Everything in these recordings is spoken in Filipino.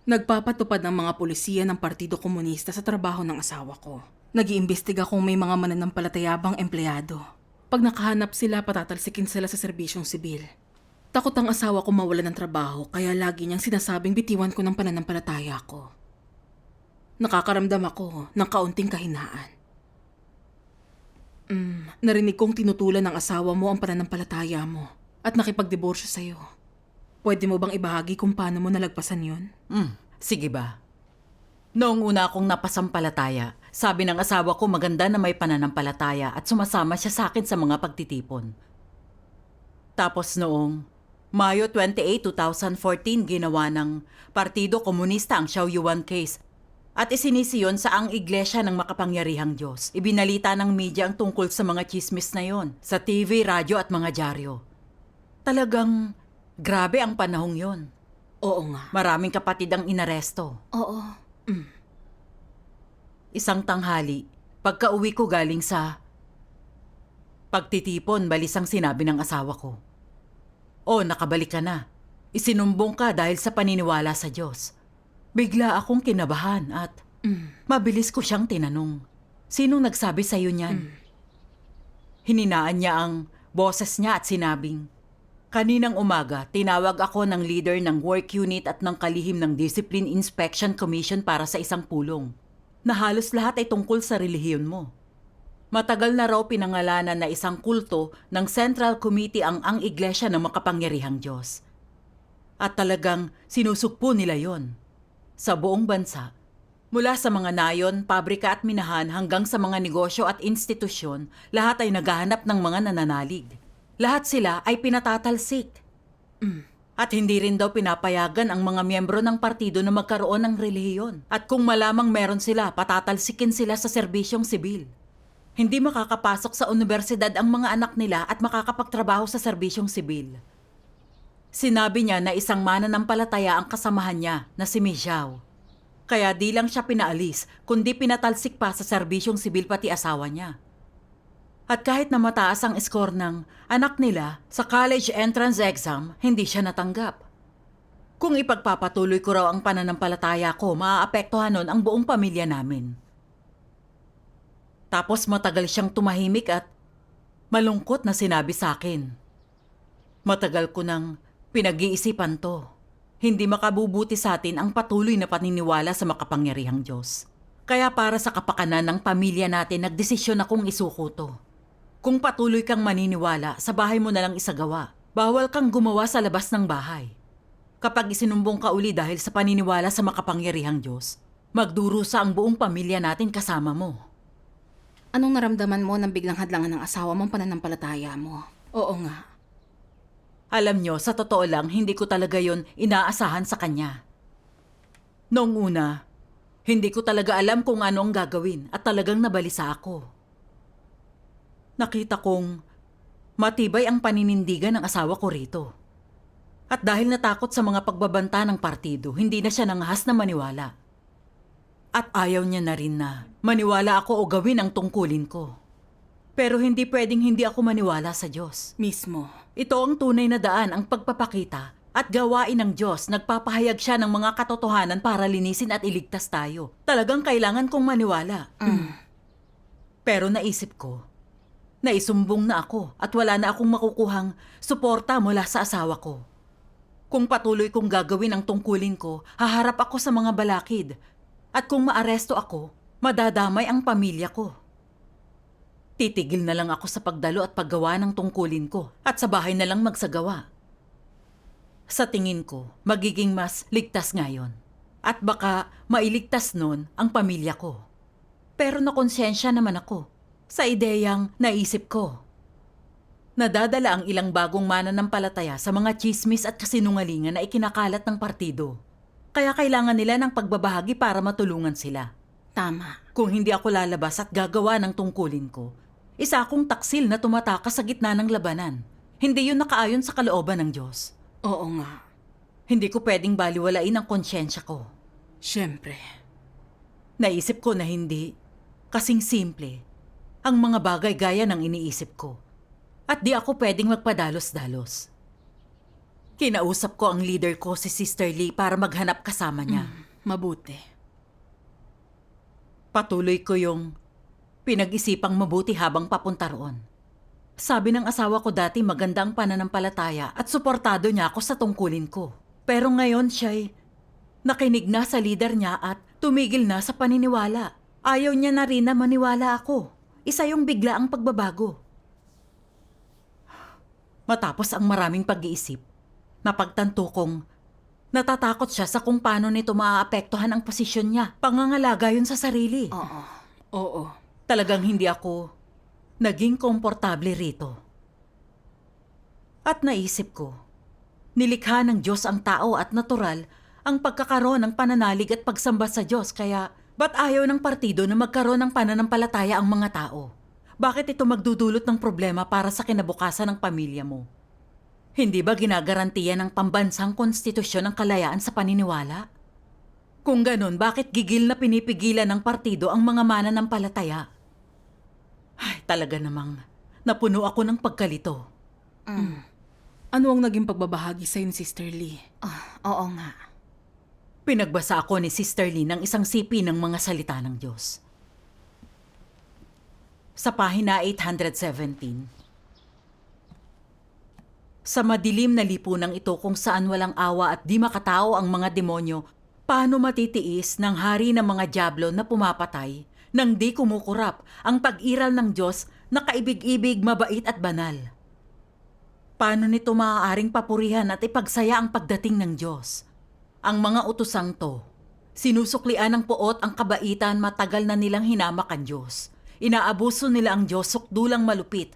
Nagpapatupad ng mga pulisiya ng Partido Komunista sa trabaho ng asawa ko. Nag-iimbestiga kung may mga mananampalatayabang empleyado. Pag nakahanap sila, patatalsikin sila sa serbisyong sibil. Takot ang asawa ko mawala ng trabaho, kaya lagi niyang sinasabing bitiwan ko ng pananampalataya ko. Nakakaramdam ako ng kaunting kahinaan. Narinig kong tinutulan ng asawa mo ang pananampalataya mo at nakipagdiborsyo sa'yo. Pwede mo bang ibahagi kung paano mo nalagpasan yun? Sige ba? Noong una akong napasampalataya, sabi ng asawa ko maganda na may pananampalataya at sumasama siya sa akin sa mga pagtitipon. Tapos noong Mayo 28, 2014, ginawa ng Partido Komunista ang Xiaoyuan case at isinisiyon sa ang iglesia ng makapangyarihang Diyos. Ibinalita ng media ang tungkol sa mga chismis na yon, sa TV, radyo at mga dyaryo. Talagang grabe ang panahong yon. Oo nga. Maraming kapatid ang inaresto. Oo. Isang tanghali, pagka-uwi ko galing sa pagtitipon, balisang sinabi ng asawa ko, "Oh, nakabalik ka na. Isinumbong ka dahil sa paniniwala sa Diyos." Bigla akong kinabahan at mabilis ko siyang tinanong, "Sinong nagsabi sa iyo niyan?" Hininaan niya ang boses niya at sinabing, "Kaninang umaga, tinawag ako ng leader ng work unit at ng kalihim ng Discipline Inspection Commission para sa isang pulong, na halos lahat ay tungkol sa relihiyon mo. Matagal na raw pinangalanan na isang kulto ng Central Committee ang Iglesia ng Makapangyarihang Diyos. At talagang sinusugpo nila yon. Sa buong bansa, mula sa mga nayon, pabrika at minahan hanggang sa mga negosyo at institusyon, lahat ay naghahanap ng mga nananalig. Lahat sila ay pinatatalsik. At hindi rin daw pinapayagan ang mga miyembro ng partido na magkaroon ng relihiyon. At kung malamang meron sila, patatalsikin sila sa serbisyong sibil. Hindi makakapasok sa universidad ang mga anak nila at makakapagtrabaho sa serbisyong sibil." Sinabi niya na isang mananampalataya ang kasamahan niya na si Mijiao. Kaya di lang siya pinaalis, kundi pinatalsik pa sa serbisyong sibil pati asawa niya. At kahit na mataas ang score ng anak nila sa college entrance exam, hindi siya natanggap. Kung ipagpapatuloy ko raw ang pananampalataya ko, maaapektuhan nun ang buong pamilya namin. Tapos matagal siyang tumahimik at malungkot na sinabi sa akin, "Matagal ko nang pinag-iisipan to. Hindi makabubuti sa atin ang patuloy na paniniwala sa makapangyarihang Diyos. Kaya para sa kapakanan ng pamilya natin, nagdesisyon akong isuko to. Kung patuloy kang maniniwala, sa bahay mo na lang isagawa. Bawal kang gumawa sa labas ng bahay. Kapag isinumbong ka uli dahil sa paniniwala sa makapangyarihang Diyos, magdurusa ang buong pamilya natin kasama mo." Anong naramdaman mo nang biglang hadlangan ng asawa mong pananampalataya mo? Oo nga. Alam nyo, sa totoo lang, hindi ko talaga yon inaasahan sa kanya. Noong una, hindi ko talaga alam kung ano ang gagawin at talagang nabalisa ako. Nakita kong matibay ang paninindigan ng asawa ko rito. At dahil natakot sa mga pagbabanta ng partido, hindi na siya nangahas na maniwala. At ayaw niya na rin na maniwala ako o gawin ang tungkulin ko. Pero hindi pwedeng hindi ako maniwala sa Diyos. Mismo. Ito ang tunay na daan, ang pagpapakita at gawain ng Diyos. Nagpapahayag siya ng mga katotohanan para linisin at iligtas tayo. Talagang kailangan kong maniwala. Pero naisip ko, naisumbong na ako at wala na akong makukuhang suporta mula sa asawa ko. Kung patuloy kong gagawin ang tungkulin ko, haharap ako sa mga balakid. At kung maaresto ako, madadamay ang pamilya ko. Titigil na lang ako sa pagdalo at paggawa ng tungkulin ko at sa bahay na lang magsagawa. Sa tingin ko, magiging mas ligtas ngayon. At baka mailigtas nun ang pamilya ko. Pero nakonsensya naman ako sa ideyang naisip ko. Nadadala ang ilang bagong mananampalataya sa mga chismis at kasinungalingan na ikinakalat ng partido. Kaya kailangan nila ng pagbabahagi para matulungan sila. Tama. Kung hindi ako lalabas at gagawa ng tungkulin ko, isa akong taksil na tumatakas sa gitna ng labanan. Hindi yun nakaayon sa kalooban ng Diyos. Oo nga. Hindi ko pwedeng baliwalain ang konsyensya ko. Siyempre. Naisip ko na hindi. Kasing simple. Ang mga bagay gaya ng iniisip ko. At di ako pwedeng magpadalos-dalos. Kinausap ko ang leader ko si Sister Lee para maghanap kasama niya. Mabuti. Patuloy ko yung pinag-isipang mabuti habang papunta roon. Sabi ng asawa ko dati maganda ang pananampalataya at suportado niya ako sa tungkulin ko. Pero ngayon siya'y nakinig na sa leader niya at tumigil na sa paniniwala. Ayaw niya na rin na maniwala ako. Isa yung bigla ang pagbabago. Matapos ang maraming pag-iisip, napagtanto kong natatakot siya sa kung paano nito maaapektuhan ang posisyon niya. Pangangalaga yun sa sarili. Oo. Talagang hindi ako naging komportable rito. At naisip ko, nilikha ng Diyos ang tao at natural ang pagkakaroon ng pananalig at pagsamba sa Diyos. Kaya, ba't ayaw ng partido na magkaroon ng pananampalataya ang mga tao? Bakit ito magdudulot ng problema para sa kinabukasan ng pamilya mo? Hindi ba ginagarantiya ng pambansang konstitusyon ang kalayaan sa paniniwala? Kung ganun, bakit gigil na pinipigilan ng partido ang mga mananampalataya? Ay, talaga namang napuno ako ng pagkalito. Ano ang naging pagbabahagi sa'yo ni Sister Lee? Oo nga. Pinagbasa ako ni Sister Lee ng isang sipi ng mga salita ng Diyos. Sa pahina 817, sa madilim na lipunang ito kung saan walang awa at di makatao ang mga demonyo, paano matitiis ng hari ng mga dyablo na pumapatay nang di kumukurap ang pag-iral ng Diyos na kaibig-ibig, mabait at banal? Paano nito maaaring papurihan at ipagsaya ang pagdating ng Diyos? Ang mga utosang to, sinusuklian ng puot ang kabaitan, matagal na nilang hinamak ang Diyos. Inaabuso nila ang Diyos, sukdulang malupit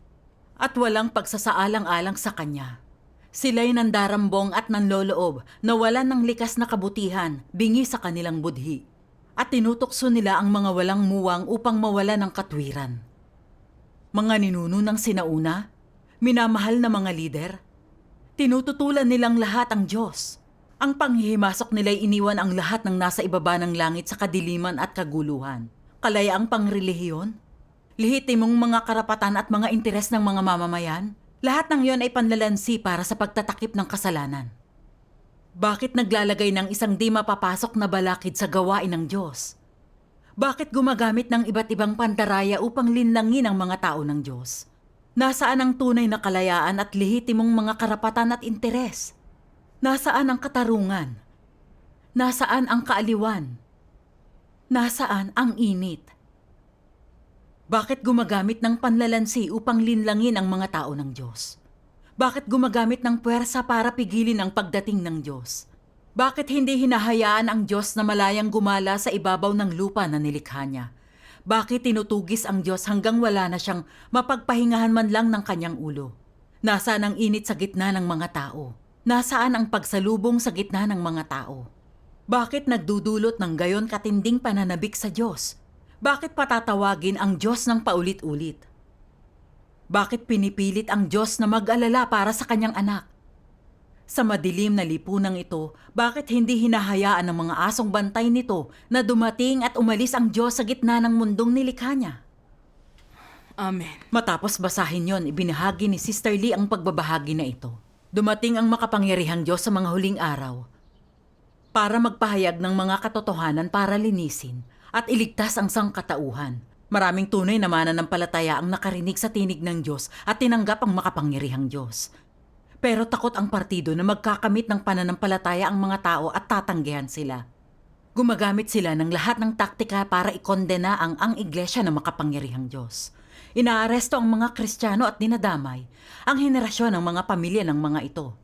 at walang pagsasaalang-alang sa Kanya. Sila'y nandarambong at nanloloob na wala ng likas na kabutihan, bingi sa kanilang budhi. At tinutokso nila ang mga walang muwang upang mawala ng katwiran. Mga ninuno ng sinauna, minamahal na mga lider, tinututulan nilang lahat ang Diyos. Ang panghihimasok nila'y iniwan ang lahat ng nasa ibaba ng langit sa kadiliman at kaguluhan. Kalayaang pangrelihiyon, lehitimong mga karapatan at mga interes ng mga mamamayan, lahat ng yon ay panlalansi para sa pagtatakip ng kasalanan. Bakit naglalagay ng isang di mapapasok na balakid sa gawain ng Diyos? Bakit gumagamit ng iba't ibang pandaraya upang linlangin ang mga tao ng Diyos? Nasaan ang tunay na kalayaan at lehitimong mga karapatan at interes? Nasaan ang katarungan? Nasaan ang kaaliwan? Nasaan ang init? Bakit gumagamit ng panlalansi upang linlangin ang mga tao ng Diyos? Bakit gumagamit ng puwersa para pigilin ang pagdating ng Diyos? Bakit hindi hinahayaan ang Diyos na malayang gumala sa ibabaw ng lupa na nilikha niya? Bakit tinutugis ang Diyos hanggang wala na siyang mapagpahingahan man lang ng kanyang ulo? Nasaan ang init sa gitna ng mga tao? Nasaan ang pagsalubong sa gitna ng mga tao? Bakit nagdudulot ng gayon katinding pananabik sa Diyos? Bakit patatawagin ang Diyos ng paulit-ulit? Bakit pinipilit ang Diyos na mag-alala para sa kanyang anak? Sa madilim na lipunang ito, bakit hindi hinahayaan ng mga asong bantay nito na dumating at umalis ang Diyos sa gitna ng mundong nilikha niya? Amen. Matapos basahin yon, ibinahagi ni Sister Lee ang pagbabahagi na ito. Dumating ang makapangyarihang Diyos sa mga huling araw para magpahayag ng mga katotohanan para linisin at iligtas ang sangkatauhan. Maraming tunay na mananampalataya ang nakarinig sa tinig ng Diyos at tinanggap ang makapangyarihang Diyos. Pero takot ang partido na magkakamit ng pananampalataya ang mga tao at tatanggihan sila. Gumagamit sila ng lahat ng taktika para ikondena ang iglesia ng makapangyarihang Diyos. Inaaresto ang mga Kristiyano at dinadamay ang henerasyon ng mga pamilya ng mga ito.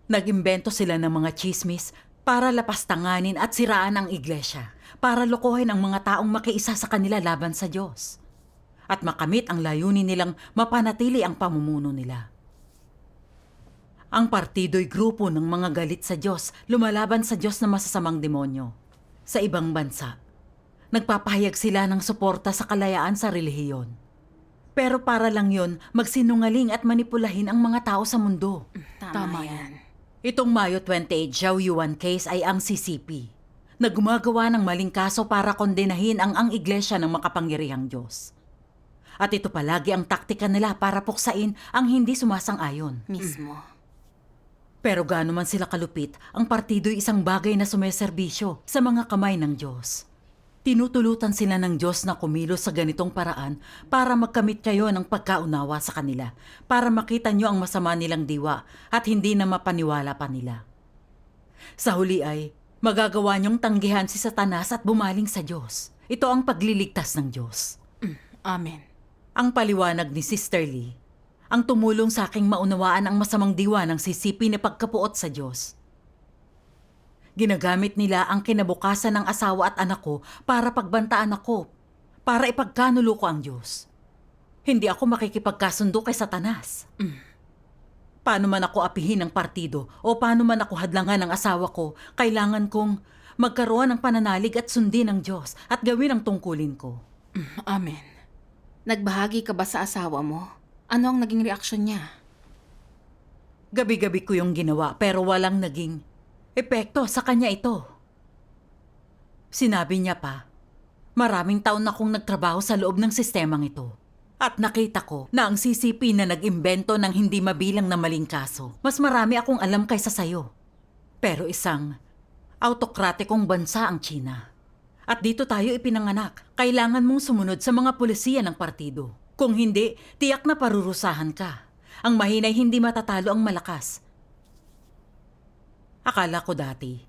Nag-imbento sila ng mga chismis para lapastanganin at siraan ang iglesia, para lokohin ang mga taong makiisa sa kanila laban sa Diyos, at makamit ang layunin nilang mapanatili ang pamumuno nila. Ang partido'y grupo ng mga galit sa Diyos, lumalaban sa Diyos na masasamang demonyo. Sa ibang bansa, nagpapahayag sila ng suporta sa kalayaan sa relihiyon. Pero para lang yon, magsinungaling at manipulahin ang mga tao sa mundo. Tama yan. Itong Mayo 28 Zhao Yuan case ay ang CCP na gumagawa ng maling kaso para kondenahin ang iglesia ng makapangyarihang Diyos. At ito palagi ang taktika nila para puksain ang hindi sumasang-ayon. Mismo. Pero gaano man sila kalupit, ang partido'y isang bagay na sumeserbisyo sa mga kamay ng Diyos. Tinutulutan sila ng Diyos na kumilos sa ganitong paraan para magkamit kayo ng pagkaunawa sa kanila, para makita nyo ang masama nilang diwa at hindi na mapaniwala pa nila. Sa huli ay, magagawa nyong tanggihan si Satanas at bumaling sa Diyos. Ito ang pagliligtas ng Diyos. Amen. Ang paliwanag ni Sister Lee, ang tumulong sa aking maunawaan ang masamang diwa ng sisipi na pagkapuot sa Diyos. Ginagamit nila ang kinabukasan ng asawa at anak ko para pagbantaan ako, para ipagkanulo ko ang Diyos. Hindi ako makikipagkasundo kay Satanas. Paano man ako apihin ng partido o paano man ako hadlangan ng asawa ko, kailangan kong magkaroon ng pananalig at sundin ng Diyos at gawin ang tungkulin ko. Amen. Nagbahagi ka ba sa asawa mo? Ano ang naging reaksyon niya? Gabi-gabi ko yung ginawa pero walang naging epekto sa kanya ito. Sinabi niya pa, maraming taon na akong nagtrabaho sa loob ng sistemang ito. At nakita ko na ang CCP na nag-imbento ng hindi mabilang na maling kaso, mas marami akong alam kaysa sayo. Pero isang autokratikong bansa ang China. At dito tayo ipinanganak. Kailangan mong sumunod sa mga pulisiya ng partido. Kung hindi, tiyak na parurusahan ka. Ang mahinay hindi matatalo ang malakas. Akala ko dati,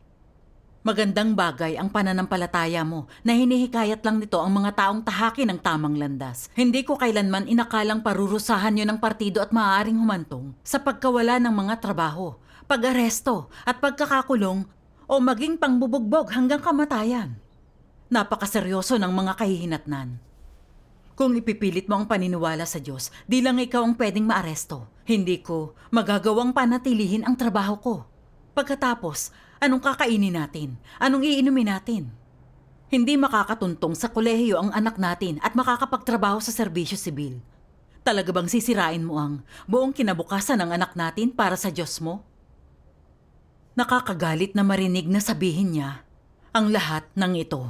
magandang bagay ang pananampalataya mo na hinihikayat lang nito ang mga taong tahaki ng tamang landas. Hindi ko kailanman inakalang parurusahan nyo ng partido at maaaring humantong sa pagkawala ng mga trabaho, pag-aresto at pagkakakulong o maging pangbubugbog hanggang kamatayan. Napakaseryoso ng mga kahihinatnan. Kung ipipilit mo ang paniniwala sa Diyos, di lang ikaw ang pwedeng maaresto. Hindi ko magagawang panatilihin ang trabaho ko. Pagkatapos, anong kakainin natin? Anong iinumin natin? Hindi makakatuntong sa kolehiyo ang anak natin at makakapagtrabaho sa serbisyo sibil. Talaga bang sisirain mo ang buong kinabukasan ng anak natin para sa Diyos mo? Nakakagalit na marinig na sabihin niya ang lahat ng ito.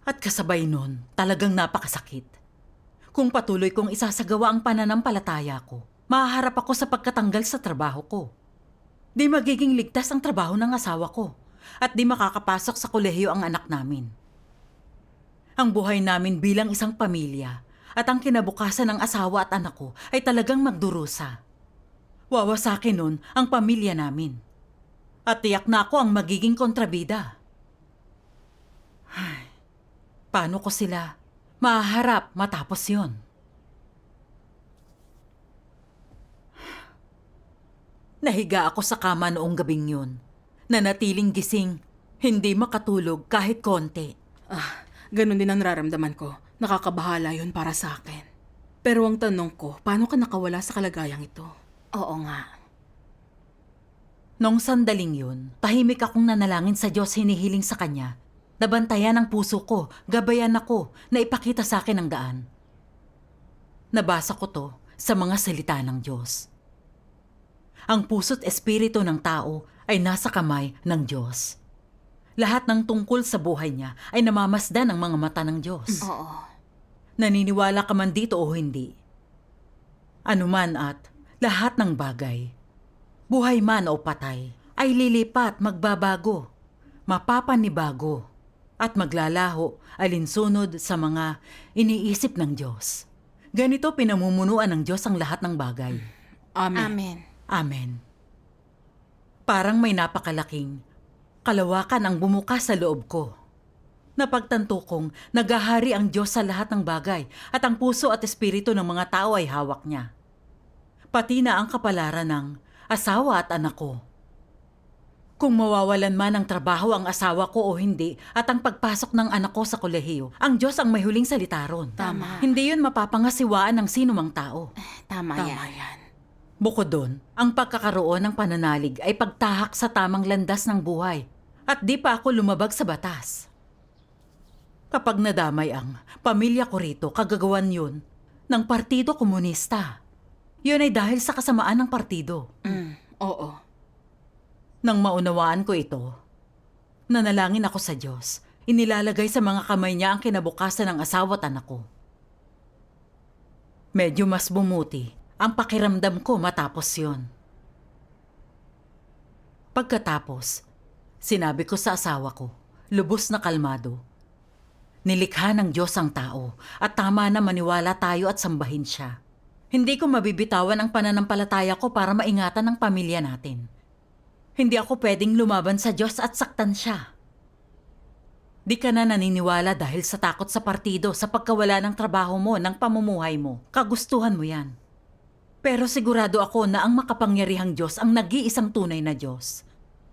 At kasabay nun, talagang napakasakit. Kung patuloy kong isasagawa ang pananampalataya ko, mahaharap ako sa pagkatanggal sa trabaho ko. Di magiging ligtas ang trabaho ng asawa ko at di makakapasok sa kolehiyo ang anak namin. Ang buhay namin bilang isang pamilya at ang kinabukasan ng asawa at anak ko ay talagang magdurusa. Wawasakin nun ang pamilya namin. At tiyak na ako ang magiging kontrabida. Paano ko sila mahaharap matapos yon? Nahiga ako sa kama noong gabing yun. Nanatiling gising, hindi makatulog kahit konti. Ganun din ang nararamdaman ko. Nakakabahala yun para sa akin. Pero ang tanong ko, paano ka nakawala sa kalagayang ito? Oo nga. Nung sandaling yun, tahimik akong nanalangin sa Diyos, hinihiling sa Kanya. Nabantayan ang puso ko, gabayan ako, na ipakita sa akin ang daan. Nabasa ko to sa mga salita ng Diyos. Ang puso't espiritu ng tao ay nasa kamay ng Diyos. Lahat ng tungkol sa buhay niya ay namamasdan ng mga mata ng Diyos. Oo. Naniniwala ka man dito o hindi. Anuman at lahat ng bagay, buhay man o patay, ay lilipat, magbabago, mapapanibago, at maglalaho alinsunod sa mga iniisip ng Diyos. Ganito pinamumunuan ng Diyos ang lahat ng bagay. Amen. Amen. Amen. Parang may napakalaking kalawakan ang bumukas sa loob ko. Napagtanto kong nagahari ang Diyos sa lahat ng bagay at ang puso at espiritu ng mga tao ay hawak niya. Pati na ang kapalaran ng asawa at anak ko. Kung mawawalan man ng trabaho ang asawa ko o hindi at ang pagpasok ng anak ko sa kolehiyo, ang Diyos ang may huling salita ron. Tama. Hindi yun mapapangasiwaan ng sinumang tao. Tama Tama yan. yan. Bukod doon, ang pagkakaroon ng pananalig ay pagtahak sa tamang landas ng buhay at di pa ako lumabag sa batas. Kapag nadamay ang pamilya ko rito, kagagawan yun ng Partido Komunista. Yun ay dahil sa kasamaan ng partido. Oo. Nang maunawaan ko ito, nanalangin ako sa Diyos. Inilalagay sa mga kamay niya ang kinabukasan ng asawa at anak ko. Medyo mas bumuti ang pakiramdam ko matapos yon. Pagkatapos, sinabi ko sa asawa ko, lubos na kalmado, nilikha ng Diyos ang tao at tama na maniwala tayo at sambahin siya. Hindi ko mabibitawan ang pananampalataya ko para maingatan ang pamilya natin. Hindi ako pwedeng lumaban sa Diyos at saktan siya. Di ka na naniniwala dahil sa takot sa partido, sa pagkawala ng trabaho mo, ng pamumuhay mo. Kagustuhan mo yan. Pero sigurado ako na ang makapangyarihang Diyos ang nag-iisang tunay na Diyos.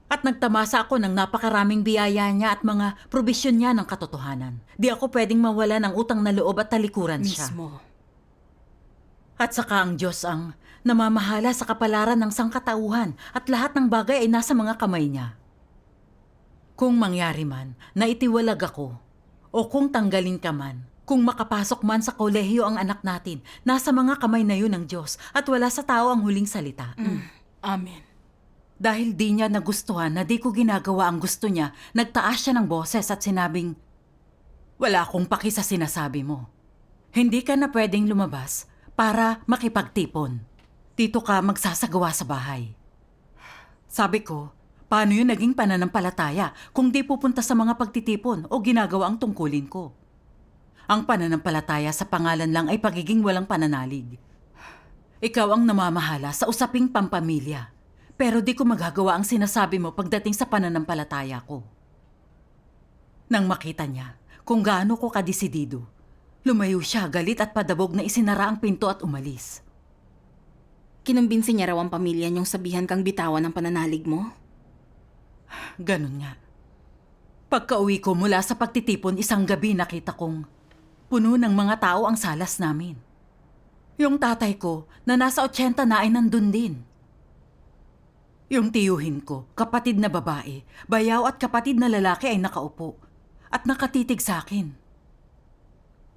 At nagtamasa ako ng napakaraming biyaya niya at mga probisyon niya ng katotohanan. Di ako pwedeng mawala ng utang na loob at talikuran siya. Mismo. At saka ang Diyos ang namamahala sa kapalaran ng sangkatauhan at lahat ng bagay ay nasa mga kamay niya. Kung mangyari man na itiwalag ako o kung tanggalin ka man, kung makapasok man sa kolehiyo ang anak natin, nasa mga kamay na yun ng Diyos at wala sa tao ang huling salita. Amen. Dahil di niya nagustuhan na di ko ginagawa ang gusto niya, nagtaas siya ng boses at sinabing, wala akong paki sa sinasabi mo. Hindi ka na pwedeng lumabas para makipagtipon. Dito ka magsasagawa sa bahay. Sabi ko, paano yun naging pananampalataya kung di pupunta sa mga pagtitipon o ginagawa ang tungkulin ko? Ang pananampalataya sa pangalan lang ay pagiging walang pananalig. Ikaw ang namamahala sa usaping pampamilya. Pero di ko magagawa ang sinasabi mo pagdating sa pananampalataya ko. Nang makita niya kung gaano ko kadesidido, lumayo siya galit at padabog na isinara ang pinto at umalis. Kinumbinsi niya raw ang pamilya niyong sabihan kang bitawan ng pananalig mo? Ganun nga. Pagka-uwi ko mula sa pagtitipon isang gabi nakita kong puno ng mga tao ang salas namin. Yung tatay ko na nasa 80 na ay nandun din. Yung tiyuhin ko, kapatid na babae, bayaw at kapatid na lalaki ay nakaupo at nakatitig sa akin.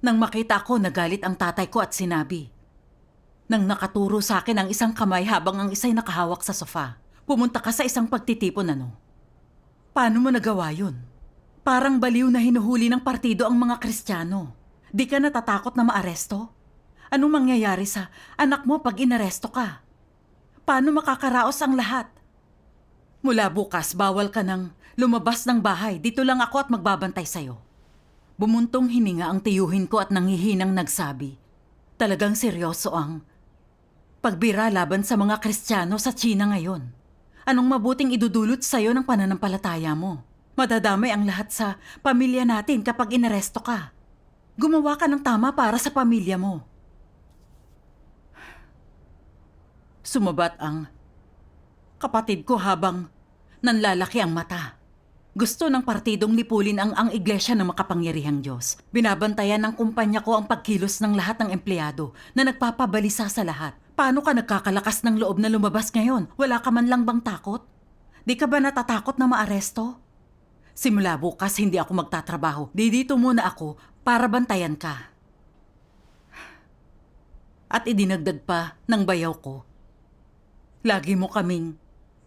Nang makita ko, nagalit ang tatay ko at sinabi. Nang nakaturo sa akin ang isang kamay habang ang isa'y nakahawak sa sofa, pumunta ka sa isang pagtitipon ano. Paano mo nagawa yun? Parang baliw na hinuhuli ng partido ang mga Kristiyano. Di ka natatakot na maaresto? Anong mangyayari sa anak mo pag inaresto ka? Paano makakaraos ang lahat? Mula bukas, bawal ka nang lumabas ng bahay. Dito lang ako at magbabantay sa'yo. Bumuntong hininga ang tiyuhin ko at nanghihinang nagsabi. Talagang seryoso ang pagbira laban sa mga Kristiyano sa China ngayon. Anong mabuting idudulot sa'yo ng pananampalataya mo? Madadamay ang lahat sa pamilya natin kapag inaresto ka. Gumawa ka ng tama para sa pamilya mo. Sumabat ang kapatid ko habang nanlalaki ang mata. Gusto ng partidong lipulin ang iglesia ng makapangyarihang Diyos. Binabantayan ng kumpanya ko ang pagkilos ng lahat ng empleyado na nagpapabalisa sa lahat. Paano ka nagkakalakas ng loob na lumabas ngayon? Wala ka man lang bang takot? Di ka ba natatakot na maaresto? Simula bukas hindi ako magtatrabaho. Dito muna ako para bantayan ka. At idinagdag pa ng bayaw ko. Lagi mo kaming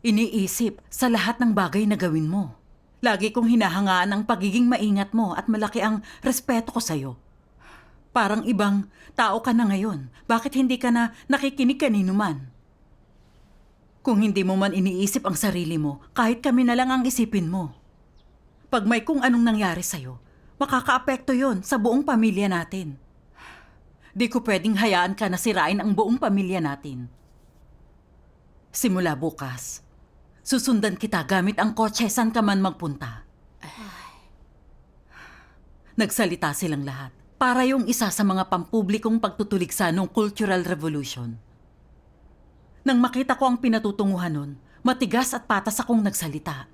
iniisip sa lahat ng bagay na gawin mo. Lagi kong hinahangaan ang pagiging maingat mo at malaki ang respeto ko sa'yo. Parang ibang tao ka na ngayon. Bakit hindi ka na nakikinig kanino man? Kung hindi mo man iniisip ang sarili mo, kahit kami na lang ang isipin mo. Pag may kung anong nangyari sa'yo, makakaapekto yon sa buong pamilya natin. Di ko pwedeng hayaan ka na sirain ang buong pamilya natin. Simula bukas, susundan kita gamit ang kotse saan ka man magpunta. Nagsalita silang lahat para yung isa sa mga pampublikong pagtutuligsa ng Cultural Revolution. Nang makita ko ang pinatutunguhan nun, matigas at patas akong nagsalita.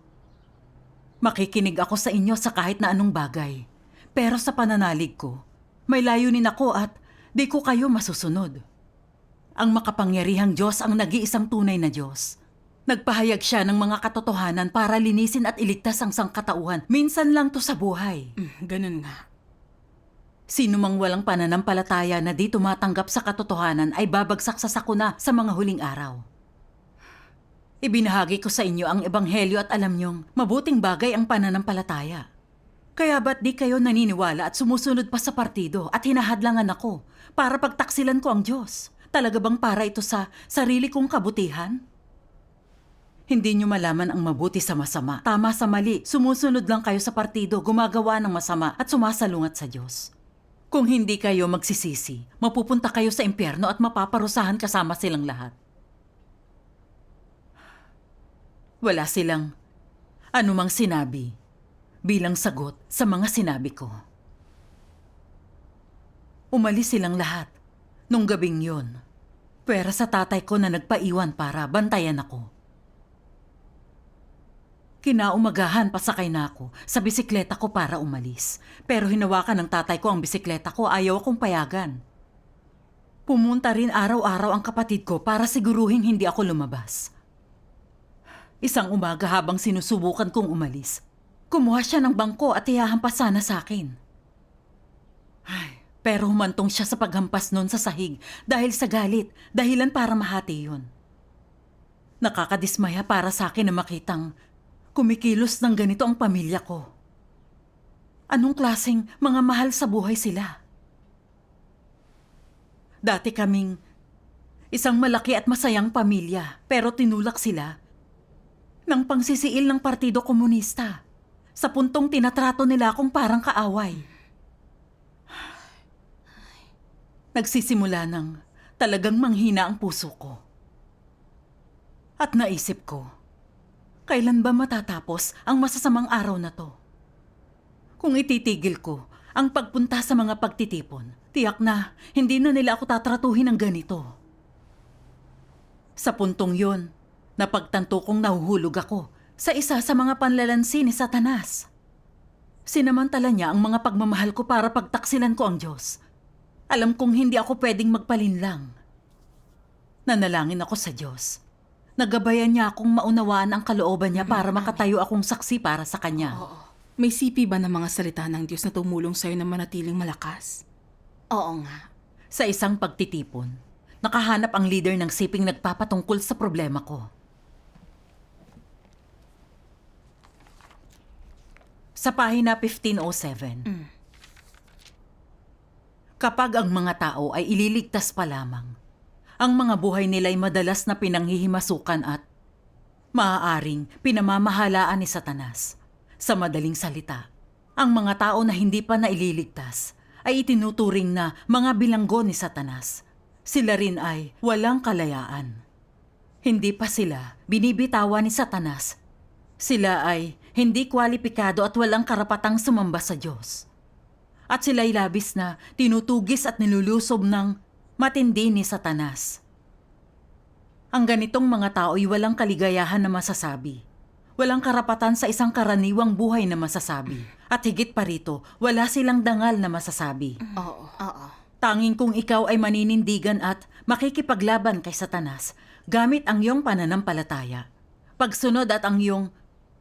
Makikinig ako sa inyo sa kahit na anong bagay. Pero sa pananalig ko, may layunin ako at di ko kayo masusunod. Ang makapangyarihang Diyos ang nag-iisang tunay na Diyos. Nagpahayag siya ng mga katotohanan para linisin at iligtas ang sangkatauhan. Minsan lang to sa buhay. Ganun nga. Sino mang walang pananampalataya na di tumatanggap sa katotohanan ay babagsak sa sakuna sa mga huling araw. Ibinahagi ko sa inyo ang ebanghelyo at alam niyong mabuting bagay ang pananampalataya. Kaya ba't di kayo naniniwala at sumusunod pa sa partido at hinahadlangan ako para pagtaksilan ko ang Diyos? Talaga bang para ito sa sarili kong kabutihan? Hindi nyo malaman ang mabuti sa masama, tama sa mali. Sumusunod lang kayo sa partido, gumagawa ng masama at sumasalungat sa Diyos. Kung hindi kayo magsisisi, mapupunta kayo sa impyerno at mapaparusahan kasama silang lahat. Wala silang anumang sinabi bilang sagot sa mga sinabi ko. Umalis silang lahat nung gabing yun. Pwera sa tatay ko na nagpaiwan para bantayan ako. Kinaumagahan pasakay na ako sa bisikleta ko para umalis. Pero hinawakan ng tatay ko ang bisikleta ko, ayaw akong payagan. Pumunta rin araw-araw ang kapatid ko para siguruhin hindi ako lumabas. Isang umaga habang sinusubukan kong umalis, kumuha siya ng bangko at ihahampas sana sa akin. Pero humantong siya sa paghampas nun sa sahig dahil sa galit, dahilan para mahati yun. Nakakadismaya para sa akin na makitang kumikilos ng ganito ang pamilya ko. Anong klaseng mga mahal sa buhay sila? Dati kaming isang malaki at masayang pamilya, pero tinulak sila ng pangsisiil ng Partido Komunista. Sa puntong tinatrato nila akong parang kaaway. Nagsisimula ng talagang manghina ang puso ko. At naisip ko, kailan ba matatapos ang masasamang araw na to? Kung ititigil ko ang pagpunta sa mga pagtitipon, tiyak na hindi na nila ako tatratuhin ng ganito. Sa puntong yun, napagtanto kong nahuhulog ako sa isa sa mga panlalansi ni Satanas. Sinamantala niya ang mga pagmamahal ko para pagtaksilan ko ang Diyos. Alam kong hindi ako pwedeng magpalinlang. Nanalangin ako sa Diyos. Nagabayan niya akong maunawaan ang kalooban niya para makatayo akong saksi para sa Kanya. May sipi ba ng mga salita ng Diyos na tumulong sa'yo na manatiling malakas? Oo nga. Sa isang pagtitipon, nakahanap ang leader ng siping nagpapatungkol sa problema ko. Sa pahina 1507, kapag ang mga tao ay ililigtas pa lamang, ang mga buhay nila ay madalas na pinanghihimasukan at maaaring pinamamahalaan ni Satanas. Sa madaling salita, ang mga tao na hindi pa naililigtas ay itinuturing na mga bilanggo ni Satanas. Sila rin ay walang kalayaan. Hindi pa sila binibitawan ni Satanas. Sila ay hindi kwalipikado at walang karapatang sumamba sa Diyos. At sila'y labis na tinutugis at nilulusob ng matindi ni Satanas. Ang ganitong mga tao ay walang kaligayahan na masasabi. Walang karapatan sa isang karaniwang buhay na masasabi. At higit pa rito, wala silang dangal na masasabi. Oo. Tanging kung ikaw ay maninindigan at makikipaglaban kay Satanas, gamit ang iyong pananampalataya, pagsunod at ang iyong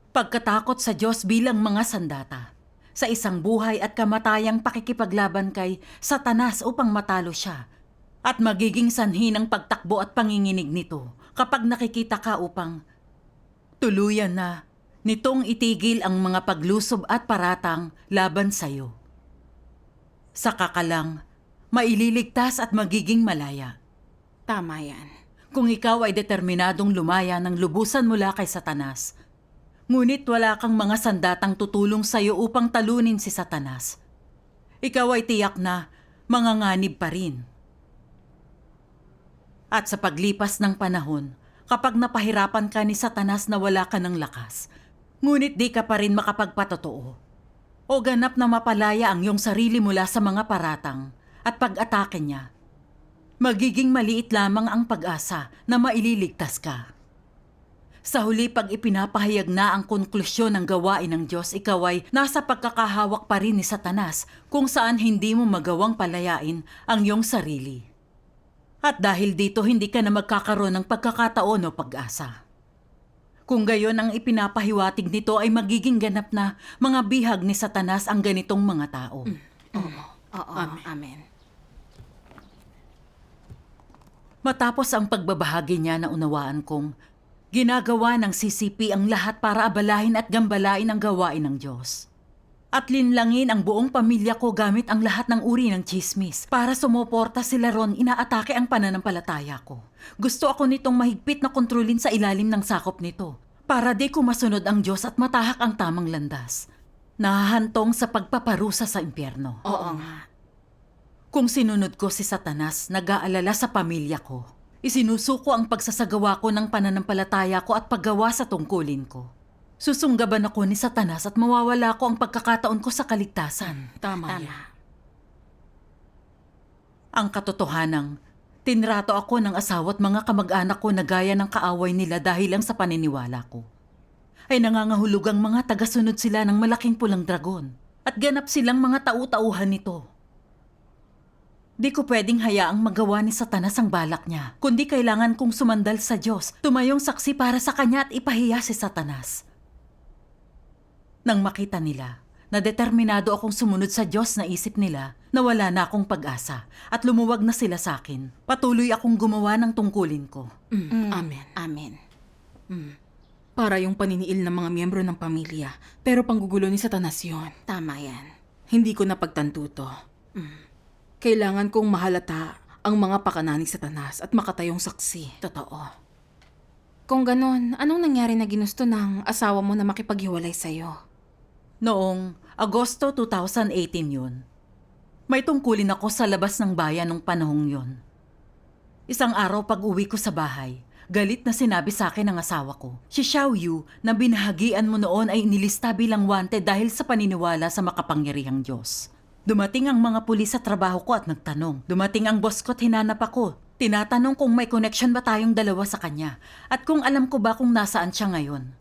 pagkatakot sa Diyos bilang mga sandata, sa isang buhay at kamatayang pakikipaglaban kay Satanas upang matalo siya, at magiging sanhi ng pagtakbo at panginginig nito kapag nakikita ka upang tuluyan na nitong itigil ang mga paglusob at paratang laban sa'yo. Saka ka lang maililigtas at magiging malaya. Tama yan. Kung ikaw ay determinadong lumaya ng lubusan mula kay Satanas, ngunit wala kang mga sandatang tutulong sa'yo upang talunin si Satanas, ikaw ay tiyak na manganganib pa rin. At sa paglipas ng panahon, kapag napahirapan ka ni Satanas na wala ka ng lakas, ngunit di ka pa rin makapagpatotoo, o ganap na mapalaya ang iyong sarili mula sa mga paratang at pag-atake niya, magiging maliit lamang ang pag-asa na maililigtas ka. Sa huli, pag ipinapahayag na ang konklusyon ng gawain ng Diyos, ikaw ay nasa pagkakahawak pa rin ni Satanas kung saan hindi mo magawang palayain ang iyong sarili. At dahil dito, hindi ka na magkakaroon ng pagkakataon o pag-asa. Kung gayon ang ipinapahiwatig nito ay magiging ganap na mga bihag ni Satanas ang ganitong mga tao. Oo. Amen. Matapos ang pagbabahagi niya na unawaan kong ginagawa ng CCP ang lahat para abalahin at gambalain ang gawain ng Diyos. At linlangin ang buong pamilya ko gamit ang lahat ng uri ng chismis. Para sumuporta sila ron, inaatake ang pananampalataya ko. Gusto ako nitong mahigpit na kontrolin sa ilalim ng sakop nito. Para di ko masunod ang Diyos at matahak ang tamang landas. Nahahantong sa pagpaparusa sa impyerno. Oo nga. Kung sinunod ko si Satanas, nag-aalala sa pamilya ko. Isinusuko ang pagsasagawa ko ng pananampalataya ko at paggawa sa tungkulin ko. Susunggaban ako ni Satanas at mawawala ko ang pagkakataon ko sa kaligtasan. Tama yan. Ang katotohanang, tinrato ako ng asawa at mga kamag-anak ko na gaya ng kaaway nila dahil lang sa paniniwala ko. Ay nangangahulugang mga tagasunod sila ng malaking pulang dragon at ganap silang mga tau-tauhan nito. Di ko pwedeng hayaang magawa ni Satanas ang balak niya, kundi kailangan kong sumandal sa Diyos, tumayong saksi para sa kanya at ipahiya si Satanas. Nang makita nila na determinado akong sumunod sa Diyos, na isip nila na wala na akong pag-asa at lumuwag na sila sa akin. Patuloy akong gumawa ng tungkulin ko. Amen. Amen. Para yung paniniil ng mga miyembro ng pamilya, pero panggugulo ni Satanas yun. Tama yan. Hindi ko napagtanto to. Kailangan kong mahalata ang mga pakana ni Satanas at makatayong saksi. Totoo. Kung ganon, anong nangyari na ginusto ng asawa mo na makipaghiwalay sa'yo? Noong Agosto 2018 yun, may tungkulin ako sa labas ng bayan nung panahong yun. Isang araw pag-uwi ko sa bahay, galit na sinabi sa akin ng asawa ko, si Xiao Yu na binahagian mo noon ay inilista bilang wanted dahil sa paniniwala sa makapangyarihang Diyos. Dumating ang mga pulis sa trabaho ko at nagtanong. Dumating ang boss ko at hinanap ako. Tinatanong kung may connection ba tayong dalawa sa kanya at kung alam ko ba kung nasaan siya ngayon.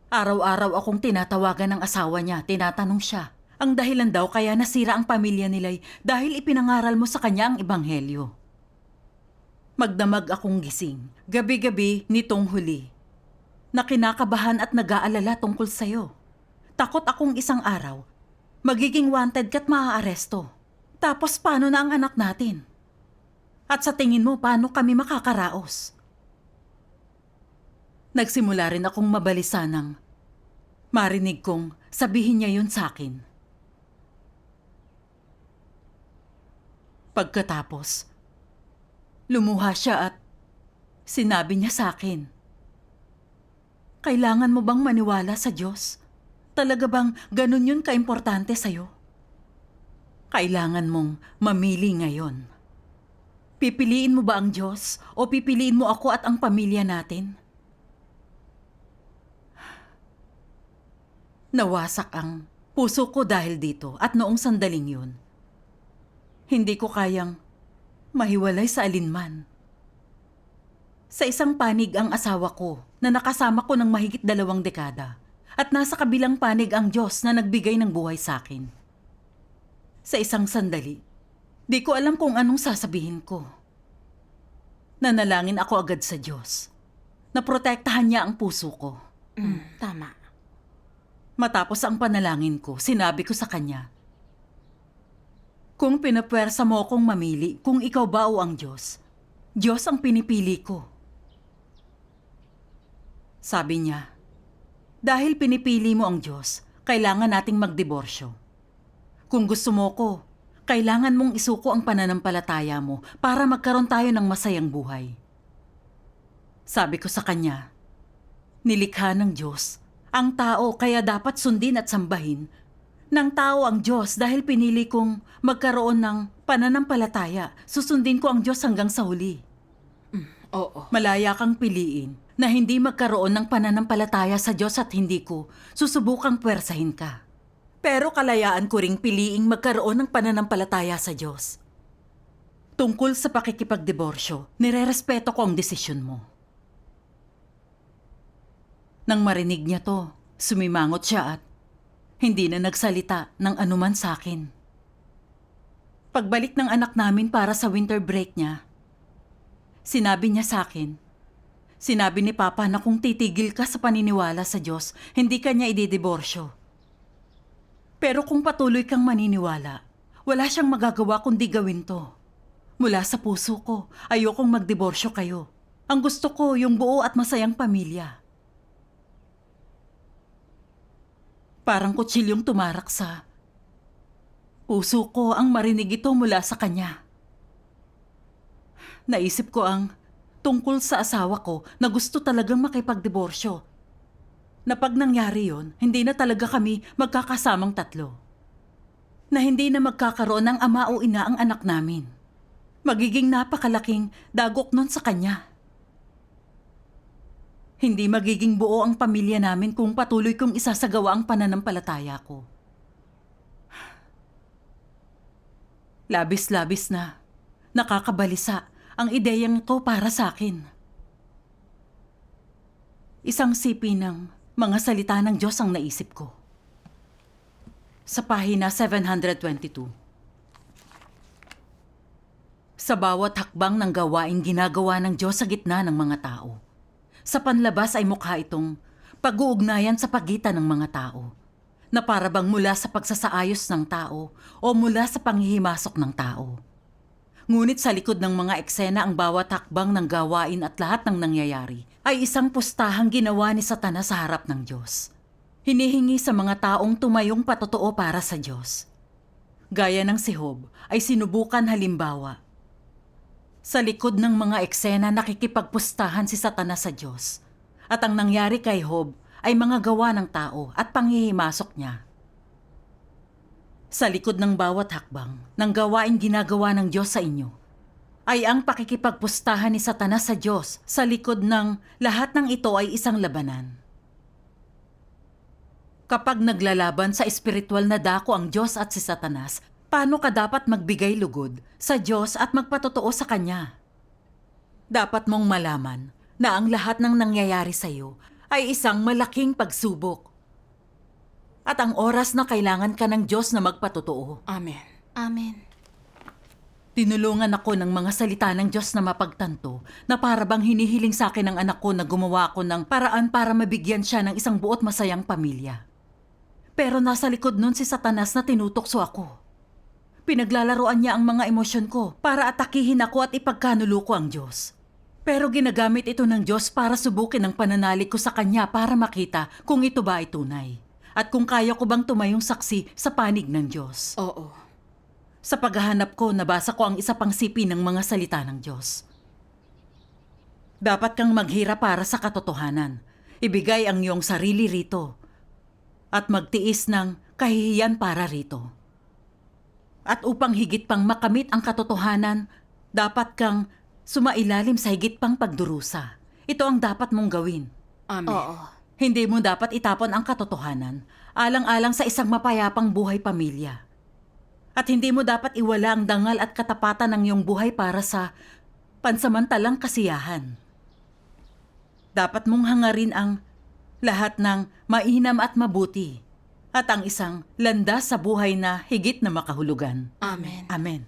Araw-araw akong tinatawagan ng asawa niya, tinatanong siya. Ang dahilan daw kaya nasira ang pamilya nila'y dahil ipinangaral mo sa kanya ang ebanghelyo. Magdamag akong gising, gabi-gabi nitong huli, na kinakabahan at nag-aalala tungkol sa'yo. Takot akong isang araw, magiging wanted ka't maaaresto. Tapos paano na ang anak natin? At sa tingin mo, paano kami makakaraos? Nagsimula rin akong mabalisa nang marinig kong sabihin niya yun sa akin. Pagkatapos, lumuha siya at sinabi niya sa akin, kailangan mo bang maniwala sa Diyos? Talaga bang ganun yun kaimportante sa'yo? Kailangan mong mamili ngayon. Pipiliin mo ba ang Diyos o pipiliin mo ako at ang pamilya natin? Nawasak ang puso ko dahil dito at noong sandaling yun. Hindi ko kayang mahiwalay sa alinman. Sa isang panig ang asawa ko na nakasama ko ng mahigit 2 dekada at nasa kabilang panig ang Diyos na nagbigay ng buhay sa akin. Sa isang sandali, di ko alam kung anong sasabihin ko. Nanalangin ako agad sa Diyos. Naprotektahan niya ang puso ko. Tama. Matapos ang panalangin ko, sinabi ko sa kanya, kung pinapwersa mo akong mamili kung ikaw ba o ang Diyos, Diyos ang pinipili ko. Sabi niya, dahil pinipili mo ang Diyos, kailangan nating magdiborsyo. Kung gusto mo ko, kailangan mong isuko ang pananampalataya mo para magkaroon tayo ng masayang buhay. Sabi ko sa kanya, nilikha ng Diyos ang tao kaya dapat sundin at sambahin ng tao ang Diyos dahil pinili kong magkaroon ng pananampalataya. Susundin ko ang Diyos hanggang sa huli. Oo. Malaya kang piliin na hindi magkaroon ng pananampalataya sa Diyos at hindi ko susubukang puwersahin ka. Pero kalayaan ko ring piliing magkaroon ng pananampalataya sa Diyos. Tungkol sa pakikipagdiborsyo, nirerespeto ko ang desisyon mo. Nang marinig niya to, sumimangot siya at hindi na nagsalita ng anuman sa akin. Pagbalik ng anak namin para sa winter break niya, sinabi niya sa akin, sinabi ni Papa na kung titigil ka sa paniniwala sa Diyos, hindi ka niya ididiborsyo. Pero kung patuloy kang maniniwala, wala siyang magagawa kundi gawin to. Mula sa puso ko, ayokong magdiborsyo kayo. Ang gusto ko, yung buo at masayang pamilya. Parang kutsilyong tumarak sa puso ko ang marinig ito mula sa kanya. Naisip ko ang tungkol sa asawa ko na gusto talagang makipagdiborsyo. Na pag nangyari yon, hindi na talaga kami magkakasamang tatlo. Na hindi na magkakaroon ng ama o ina ang anak namin. Magiging napakalaking dagok nun sa kanya. Hindi magiging buo ang pamilya namin kung patuloy kong isasagawa ang pananampalataya ko. Labis-labis na nakakabalisa ang ideyang ito para sa akin. Isang sipi ng mga salita ng Diyos ang naisip ko. Sa pahina 722. Sa bawat hakbang ng gawaing ginagawa ng Diyos sa gitna ng mga tao, sa panlabas ay mukha itong pag-uugnayan sa pagitan ng mga tao, na para bang mula sa pagsasaayos ng tao o mula sa panghihimasok ng tao. Ngunit sa likod ng mga eksena ang bawat hakbang ng gawain at lahat ng nangyayari ay isang pustahang ginawa ni Satanas sa harap ng Diyos. Hinihingi sa mga taong tumayong patotoo para sa Diyos. Gaya ng si Job ay sinubukan halimbawa. Sa likod ng mga eksena nakikipagpustahan si Satanas sa Diyos. At ang nangyari kay Job ay mga gawa ng tao at panghihimasok niya. Sa likod ng bawat hakbang ng gawain ginagawa ng Diyos sa inyo ay ang pakikipagpustahan ni Satanas sa Diyos. Sa likod ng lahat ng ito ay isang labanan. Kapag naglalaban sa espiritual na dako ang Diyos at si Satanas, paano ka dapat magbigay lugod sa Diyos at magpatotoo sa Kanya? Dapat mong malaman na ang lahat ng nangyayari sa iyo ay isang malaking pagsubok. At ang oras na kailangan ka ng Diyos na magpatotoo. Amen. Amen. Tinulungan ako ng mga salita ng Diyos na mapagtanto na para bang hinihiling sa akin ng anak ko na gumawa ako ng paraan para mabigyan siya ng isang buot masayang pamilya. Pero nasa likod nun si Satanas na tinutokso ako. Pinaglalaroan niya ang mga emosyon ko para atakihin ako at ipagkanulo ko ang Diyos. Pero ginagamit ito ng Diyos para subukin ang pananalig ko sa Kanya para makita kung ito ba ay tunay. At kung kaya ko bang tumayong saksi sa panig ng Diyos. Oo. Sa paghahanap ko, nabasa ko ang isa pang sipi ng mga salita ng Diyos. Dapat kang maghirap para sa katotohanan. Ibigay ang iyong sarili rito. At magtiis ng kahihiyan para rito. At upang higit pang makamit ang katotohanan, dapat kang sumailalim sa higit pang pagdurusa. Ito ang dapat mong gawin. Amen. Oo. Hindi mo dapat itapon ang katotohanan, alang-alang sa isang mapayapang buhay pamilya. At hindi mo dapat iwala ang dangal at katapatan ng iyong buhay para sa pansamantalang kasiyahan. Dapat mong hangarin ang lahat ng mainam at mabuti at ang isang landas sa buhay na higit na makahulugan. Amen. Amen.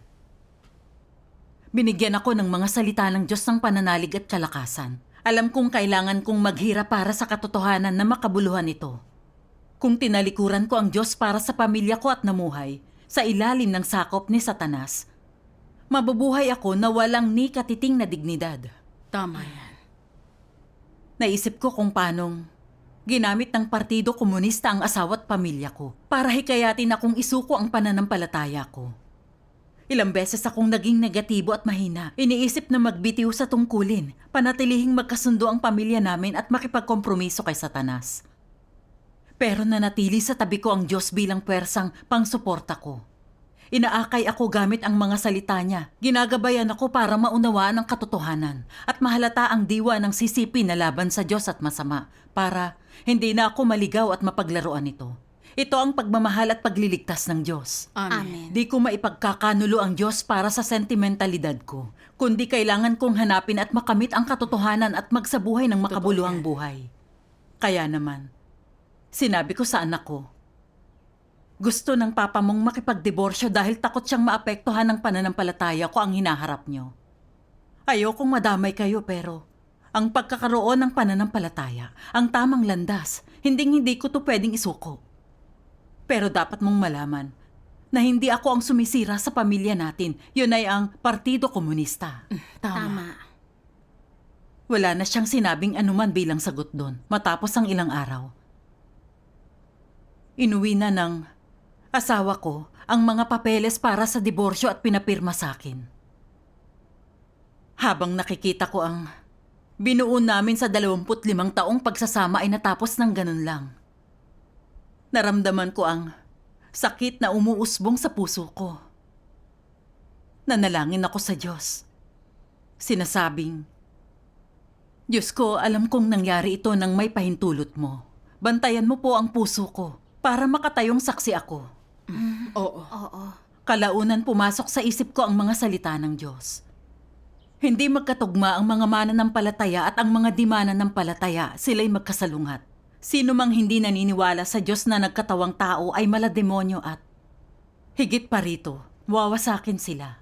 Binigyan ako ng mga salita ng Diyos ng pananalig at kalakasan. Alam kong kailangan kong maghirap para sa katotohanan na makabuluhan ito. Kung tinalikuran ko ang Diyos para sa pamilya ko at namuhay sa ilalim ng sakop ni Satanas, mabubuhay ako na walang ni katiting na dignidad. Tama yan. Naisip ko kung paanong ginamit ng Partido Komunista ang asawa at pamilya ko para hikayatin akong isuko ang pananampalataya ko. Ilang beses akong naging negatibo at mahina. Iniisip na magbitiw sa tungkulin, panatilihing magkasundo ang pamilya namin at makipagkompromiso kay Satanas. Pero nanatili sa tabi ko ang Diyos bilang pwersang pangsuporta ko. Inaakay ako gamit ang mga salita niya. Ginagabayan ako para maunawaan ang katotohanan at mahalata ang diwa ng sisipi na laban sa Diyos at masama para hindi na ako maligaw at mapaglaruan ito. Ito ang pagmamahal at pagliligtas ng Diyos. Amen. Di ko maipagkakanulo ang Diyos para sa sentimentalidad ko, kundi kailangan kong hanapin at makamit ang katotohanan at magsabuhay ng makabuluhang buhay. Kaya naman, sinabi ko sa anak ko, gusto ng papa mong makipagdiborsyo dahil takot siyang maapektuhan ng pananampalataya ko ang hinaharap niyo. Ayokong madamay kayo pero ang pagkakaroon ng pananampalataya, ang tamang landas, hindi ko to pwedeng isuko. Pero dapat mong malaman na hindi ako ang sumisira sa pamilya natin. Yun ay ang Partido Komunista. Tama. Wala na siyang sinabing anuman bilang sagot doon matapos ang ilang araw. Inuwi na ng asawa ko ang mga papeles para sa diborsyo at pinapirma sa akin. Habang nakikita ko ang binuo namin sa 25 taong pagsasama ay natapos ng ganun lang. Naramdaman ko ang sakit na umuusbong sa puso ko. Nanalangin ako sa Diyos. Sinasabing, Diyos ko, alam kong nangyari ito nang may pahintulot mo. Bantayan mo po ang puso ko para makatayong saksi ako. Oo. Oo. Kalaunan pumasok sa isip ko ang mga salita ng Diyos. Hindi magkatugma ang mga mananampalataya at ang mga di mananampalataya, sila'y magkasalungat. Sino mang hindi naniniwala sa Diyos na nagkatawang tao ay malademonyo at higit pa rito, wawasakin sila.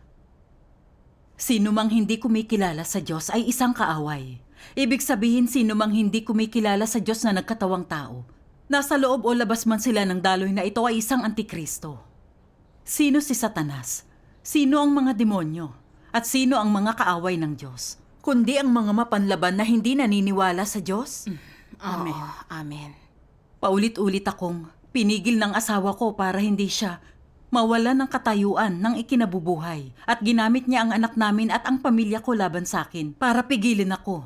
Sino mang hindi kumikilala sa Diyos ay isang kaaway. Ibig sabihin sino mang hindi kumikilala sa Diyos na nagkatawang tao, nasa loob o labas man sila ng daloy na ito ay isang antikristo. Sino si Satanas? Sino ang mga demonyo? At sino ang mga kaaway ng Diyos? Kundi ang mga mapanlaban na hindi naniniwala sa Diyos? Amen. Oo, amen. Paulit-ulit akong pinigil ng asawa ko para hindi siya mawala ng katayuan ng ikinabubuhay at ginamit niya ang anak namin at ang pamilya ko laban sa akin para pigilin ako.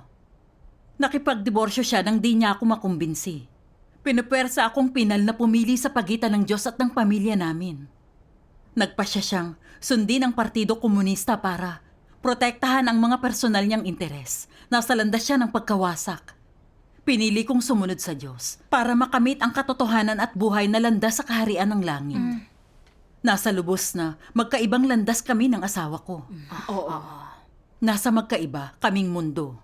Nakipagdiborsyo siya nang di niya ako makumbinsi. Pinupersa akong pinal na pumili sa pagitan ng Diyos at ng pamilya namin. Nagpasya siyang sundin ang Partido Komunista para protektahan ang mga personal niyang interes. Nasa landas siya ng pagkawasak. Pinili kong sumunod sa Diyos para makamit ang katotohanan at buhay na landas sa kaharian ng langit. Nasa lubos na magkaibang landas kami ng asawa ko. Oo. Nasa magkaiba kaming mundo.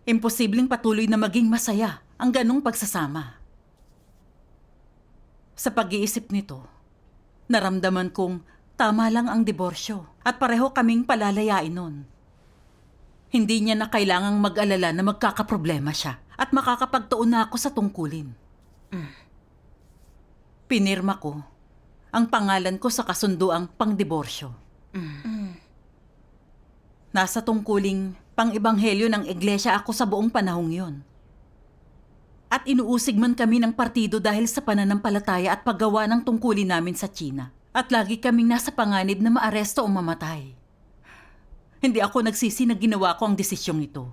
Imposibleng patuloy na maging masaya ang ganong pagsasama. Sa pag-iisip nito, naramdaman kong tama lang ang diborsyo at pareho kaming palalayain nun. Hindi niya na kailangang mag-alala na magkakaproblema siya at makakapagtuon na ako sa tungkulin. Pinirma ko ang pangalan ko sa kasunduang pangdiborsyo. Nasa tungkuling pang-ibanghelyo ng iglesia ako sa buong panahong yon. At inuusig man kami ng partido dahil sa pananampalataya at paggawa ng tungkulin namin sa China. At lagi kaming nasa panganib na maaresto o mamatay. Hindi ako nagsisi na ginawa ko ang desisyong ito.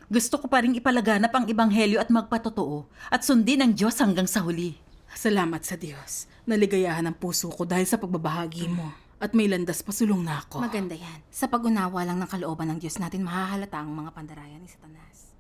Gusto ko pa rin ipalaganap ang ibanghelyo at magpatotoo at sundin ang Diyos hanggang sa huli. Salamat sa Diyos. Naligayahan ang puso ko dahil sa pagbabahagi mo. At may landas pasulong na ako. Maganda yan. Sa pag-unawa lang ng kalooban ng Diyos natin, mahahalata ang mga pandarayan ni Satanas.